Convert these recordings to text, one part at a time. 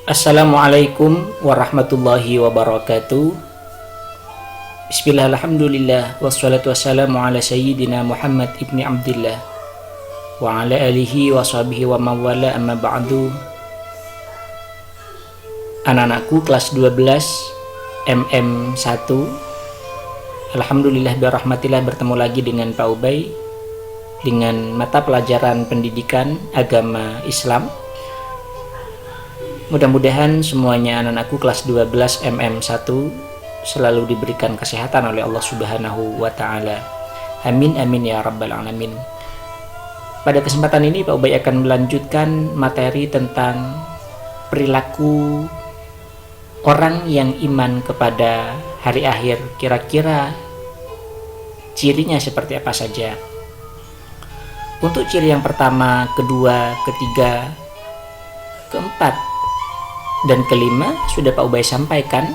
Assalamualaikum warahmatullahi wabarakatuh. Bismillah, alhamdulillah, wassalatu wassalamu ala sayyidina Muhammad ibni Abdillah wa ala alihi wa sahbihi wa mawala, amma ba'du. Anak-anakku kelas 12 MM1, alhamdulillah birahmatillah bertemu lagi dengan Pak Ubay dengan mata pelajaran pendidikan agama Islam. Mudah-mudahan semuanya anak-anakku kelas 12 MM1 selalu diberikan kesehatan oleh Allah Subhanahu wa Ta'ala. Amin amin ya rabbal alamin. Pada kesempatan ini Pak Ubay akan melanjutkan materi tentang perilaku orang yang iman kepada hari akhir. Kira-kira cirinya seperti apa saja? Untuk ciri yang pertama, kedua, ketiga, keempat, dan kelima sudah Pak Ubay sampaikan.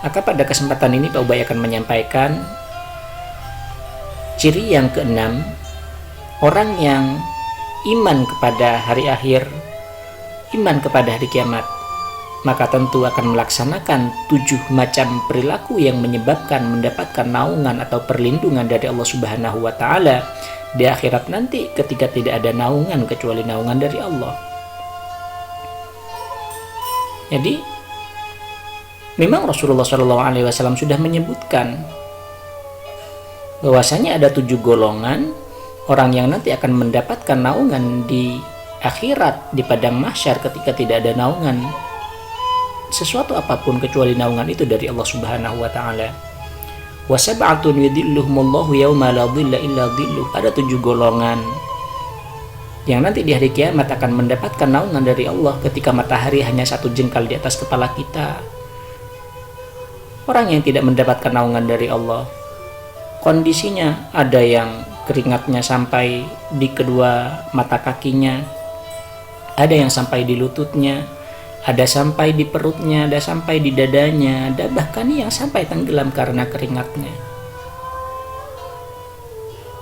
Maka pada kesempatan ini Pak Ubay akan menyampaikan ciri yang keenam, orang yang iman kepada hari akhir, iman kepada hari kiamat, maka tentu akan melaksanakan 7 macam perilaku yang menyebabkan mendapatkan naungan atau perlindungan dari Allah Subhanahu wa Ta'ala di akhirat nanti, ketika tidak ada naungan kecuali naungan dari Allah. Jadi memang Rasulullah SAW sudah menyebutkan bahwasanya ada 7 golongan orang yang nanti akan mendapatkan naungan di akhirat, di padang mahsyar, ketika tidak ada naungan sesuatu apapun kecuali naungan itu dari Allah Subhanahu wa Ta'ala. Wa sab'atun yudhilluhumullahu yawma la dhilla illa dhilluh. Ada 7 golongan yang nanti di hari kiamat akan mendapatkan naungan dari Allah ketika matahari hanya 1 jengkal di atas kepala kita. Orang yang tidak mendapatkan naungan dari Allah, kondisinya ada yang keringatnya sampai di kedua mata kakinya, ada yang sampai di lututnya, ada sampai di perutnya, ada sampai di dadanya, ada bahkan yang sampai tenggelam karena keringatnya.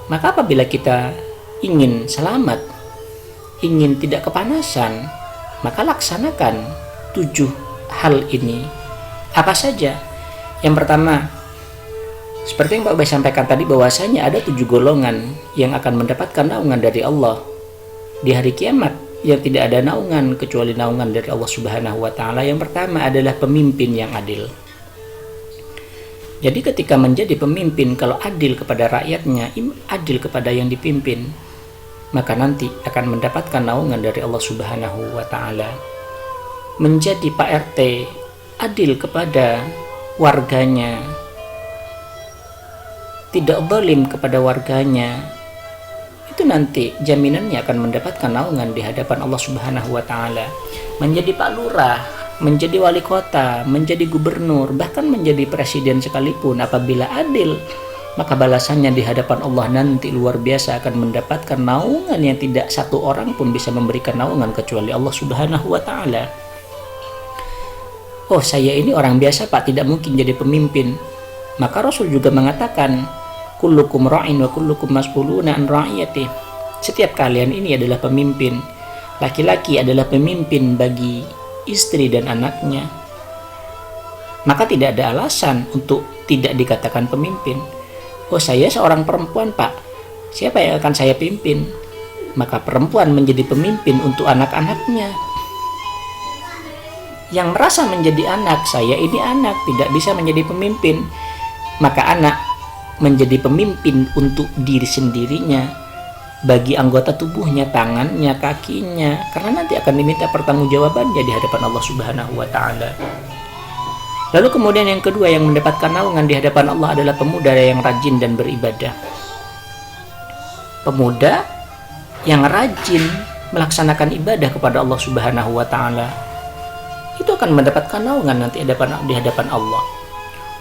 Maka apabila kita ingin selamat, ingin tidak kepanasan, maka laksanakan 7 hal ini. Apa saja? Yang pertama, seperti yang Pak Ubay sampaikan tadi, bahwasanya ada 7 golongan yang akan mendapatkan naungan dari Allah di hari kiamat, yang tidak ada naungan kecuali naungan dari Allah Subhanahu wa Ta'ala. Yang pertama adalah pemimpin yang adil. Jadi ketika menjadi pemimpin, kalau adil kepada rakyatnya, adil kepada yang dipimpin, maka nanti akan mendapatkan naungan dari Allah Subhanahu wa Ta'ala. Menjadi Pak RT, adil kepada warganya, tidak zalim kepada warganya, itu nanti jaminannya akan mendapatkan naungan di hadapan Allah Subhanahu wa Ta'ala. Menjadi Pak Lurah, menjadi wali kota, menjadi gubernur, bahkan menjadi presiden sekalipun, apabila adil, maka balasannya di hadapan Allah nanti luar biasa, akan mendapatkan naungan yang tidak satu orang pun bisa memberikan naungan kecuali Allah Subhanahu wa Ta'ala. Oh, saya ini orang biasa Pak, tidak mungkin jadi pemimpin. Maka Rasul juga mengatakan, kullukum ra'in wa kullukum mas'uluna an ra'iyatih. Setiap kalian ini adalah pemimpin. Laki-laki adalah pemimpin bagi istri dan anaknya. Maka tidak ada alasan untuk tidak dikatakan pemimpin. Oh, saya seorang perempuan Pak, siapa yang akan saya pimpin? Maka perempuan menjadi pemimpin untuk anak-anaknya. Yang merasa menjadi anak, saya ini anak, tidak bisa menjadi pemimpin, maka anak menjadi pemimpin untuk diri sendirinya, bagi anggota tubuhnya, tangannya, kakinya, karena nanti akan diminta pertanggungjawabannya di hadapan Allah Subhanahu wa Ta'ala. Lalu kemudian yang kedua yang mendapatkan naungan di hadapan Allah adalah pemuda yang rajin dan beribadah. Pemuda yang rajin melaksanakan ibadah kepada Allah Subhanahu wa Ta'ala, itu akan mendapatkan naungan nanti di hadapan Allah.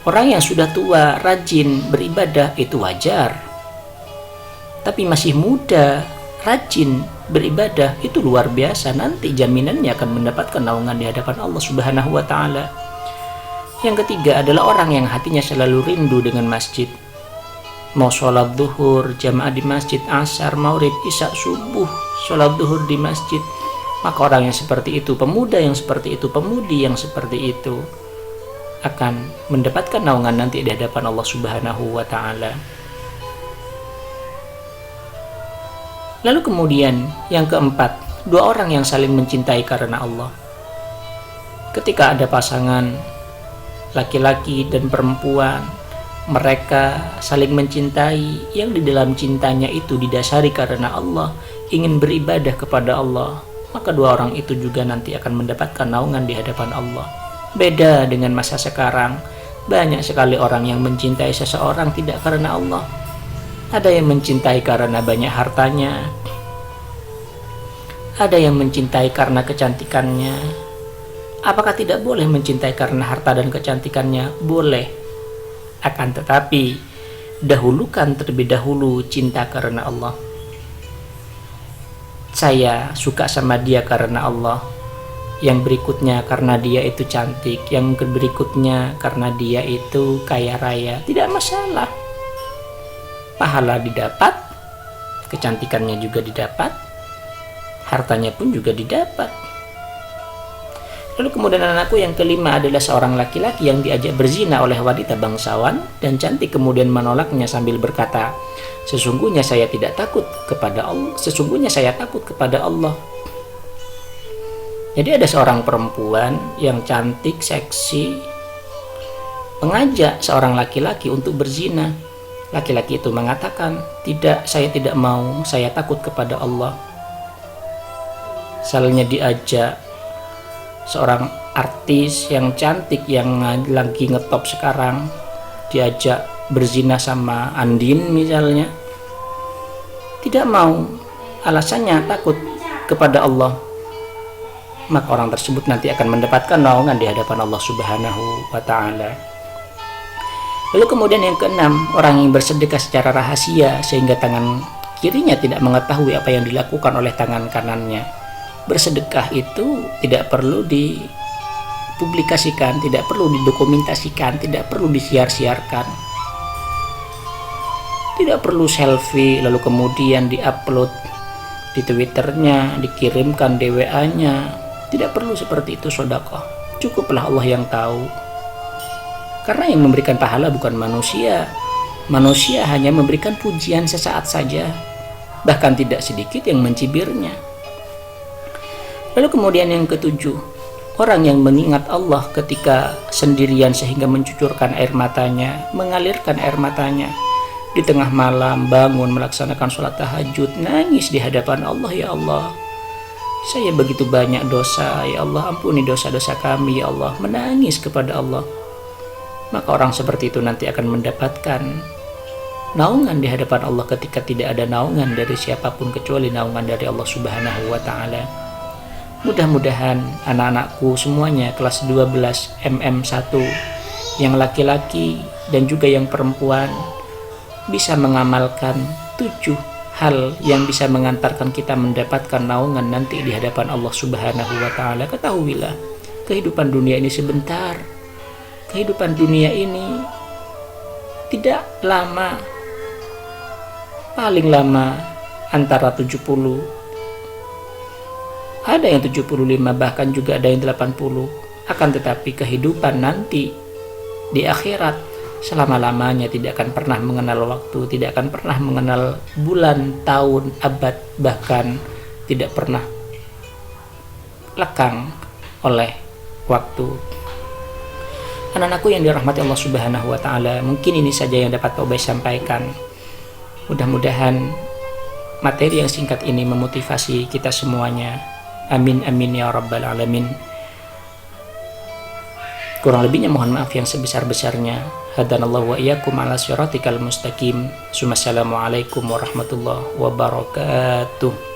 Orang yang sudah tua, rajin beribadah, itu wajar. Tapi masih muda, rajin beribadah, itu luar biasa. Nanti jaminannya akan mendapatkan naungan di hadapan Allah Subhanahu wa Ta'ala. Yang ketiga adalah orang yang hatinya selalu rindu dengan masjid. Mau sholat zuhur, jamaah di masjid, asar, maghrib, isya, subuh, sholat zuhur di masjid, Maka orang yang seperti itu, pemuda yang seperti itu, pemudi yang seperti itu akan mendapatkan naungan nanti di hadapan Allah Subhanahu wa Ta'ala. Lalu kemudian yang keempat, dua orang yang saling mencintai karena Allah. Ketika ada pasangan laki-laki dan perempuan, mereka saling mencintai, yang di dalam cintanya itu didasari karena Allah, ingin beribadah kepada Allah, maka dua orang itu juga nanti akan mendapatkan naungan di hadapan Allah. Beda dengan masa sekarang, banyak sekali orang yang mencintai seseorang tidak karena Allah. Ada yang mencintai karena banyak hartanya, ada yang mencintai karena kecantikannya. Apakah tidak boleh mencintai karena harta dan kecantikannya? Boleh. Akan tetapi, dahulukan terlebih dahulu cinta karena Allah. Saya suka sama dia karena Allah. Yang berikutnya karena dia itu cantik, yang berikutnya karena dia itu kaya raya. Tidak masalah. Pahala didapat, kecantikannya juga didapat, hartanya pun juga didapat. Lalu kemudian anakku yang kelima adalah seorang laki-laki yang diajak berzina oleh wanita bangsawan dan cantik, kemudian menolaknya sambil berkata, sesungguhnya saya tidak takut kepada Allah, sesungguhnya saya takut kepada Allah. Jadi ada seorang perempuan yang cantik, seksi, mengajak seorang laki-laki untuk berzina. Laki-laki itu mengatakan, tidak, saya tidak mau, saya takut kepada Allah. Misalnya diajak seorang artis yang cantik yang lagi ngetop sekarang, diajak berzina sama Andin misalnya, tidak mau, alasannya takut kepada Allah. Maka orang tersebut nanti akan mendapatkan naungan di hadapan Allah Subhanahu wa Ta'ala. Lalu kemudian yang keenam, orang yang bersedekah secara rahasia sehingga tangan kirinya tidak mengetahui apa yang dilakukan oleh tangan kanannya. Bersedekah itu tidak perlu dipublikasikan, tidak perlu didokumentasikan, tidak perlu disiar-siarkan, tidak perlu selfie lalu kemudian diupload di Twitternya, dikirimkan di WA-nya. Tidak perlu seperti itu sedekah. Cukuplah Allah yang tahu. Karena yang memberikan pahala bukan manusia. Manusia hanya memberikan pujian sesaat saja, bahkan tidak sedikit yang mencibirnya. Lalu kemudian yang ketujuh, orang yang mengingat Allah ketika sendirian sehingga mencucurkan air matanya, mengalirkan air matanya. Di tengah malam bangun melaksanakan sholat tahajud, nangis di hadapan Allah, ya Allah, saya begitu banyak dosa, ya Allah, ampuni dosa-dosa kami, ya Allah, menangis kepada Allah. Maka orang seperti itu nanti akan mendapatkan naungan di hadapan Allah ketika tidak ada naungan dari siapapun kecuali naungan dari Allah Subhanahu wa Ta'ala. Mudah-mudahan anak-anakku semuanya kelas 12 MM1 yang laki-laki dan juga yang perempuan bisa mengamalkan 7 hal yang bisa mengantarkan kita mendapatkan naungan nanti di hadapan Allah Subhanahu wa Ta'ala. Ketahuilah, kehidupan dunia ini sebentar. Kehidupan dunia ini tidak lama, paling lama antara 70, ada yang 75, bahkan juga ada yang 80. Akan tetapi kehidupan nanti di akhirat selama-lamanya tidak akan pernah mengenal waktu, tidak akan pernah mengenal bulan, tahun, abad, bahkan tidak pernah lekang oleh waktu. Anak-anakku yang dirahmati Allah Subhanahu wa Ta'ala, mungkin ini saja yang dapat Pak Ubay sampaikan. Mudah-mudahan materi yang singkat ini memotivasi kita semuanya. Amin amin ya rabbal alamin. Kurang lebihnya mohon maaf yang sebesar-besarnya. Hadanallahu wa iyyakum ala siratikal mustaqim. Assalamualaikum warahmatullahi wabarakatuh.